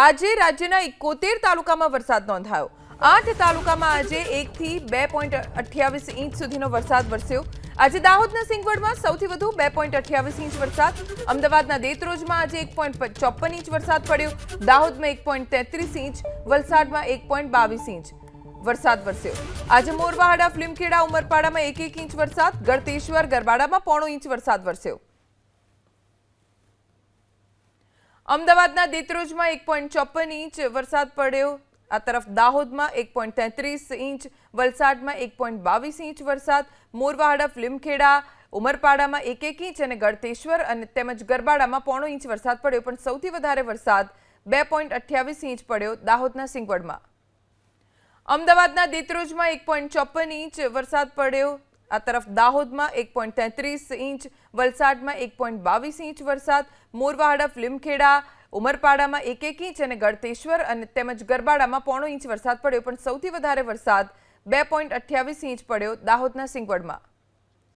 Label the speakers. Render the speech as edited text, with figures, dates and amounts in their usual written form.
Speaker 1: આજે રાજ્યના 71 તાલુકામાં વરસાદ નોંધાયો। 8 તાલુકામાં આજે 1 થી 2.28 ઇંચ સુધીનો વરસાદ વરસ્યો। આજે દાહોદના સિંગવડમાં સૌથી વધુ 2.28 ઇંચ વરસાદ, અમદાવાદના દેત્રોજમાં આજે 1.54 ઇંચ વરસાદ પડ્યો, દાહોદમાં 1.33 ઇંચ, વલસાડમાં 1.22 ઇંચ વરસાદ વરસ્યો। આજે મોરવાહડા, ફિલ્મખેડા, ઉમરપાડામાં 1 ઇંચ વરસાદ, ગળતેશ્વર, ગરબાડામાં 0.5 ઇંચ વરસાદ વરસ્યો। અમદાવાદના દેત્રોજમાં 1.54 ઇંચ વરસાદ પડ્યો। આ તરફ દાહોદમાં 1.33 ઇંચ, વલસાડમાં 1.22 ઇંચ વરસાદ, મોરવાહડા, ફિલ્મખેડા, ઉમરપાડામાં 1 ઇંચ અને ગળતેશ્વર અને તેમજ ગરબાડામાં 0.5 ઇંચ વરસાદ પડ્યો। પણ સૌથી વધારે વરસાદ 2.28 ઇંચ પડ્યો દાહોદના સિંગવડમાં। અમદાવાદના દેત્રોજમાં 1.54 ઇંચ વરસાદ પડ્યો। આ તરફ દાહોદમાં 1.33 ઇંચ, વલસાડમાં 1.22 ઇંચ વરસાદ, મોરવાહડા, ફિલ્મખેડા, ઉમરપાડામાં 1 ઇંચ અને ગળતેશ્વર અને તેમજ ગરબાડામાં 0.5 ઇંચ વરસાદ પડ્યો। પણ સૌથી વધારે વરસાદ 2.28 ઇંચ પડ્યો દાહોદના સિંગવડમાં।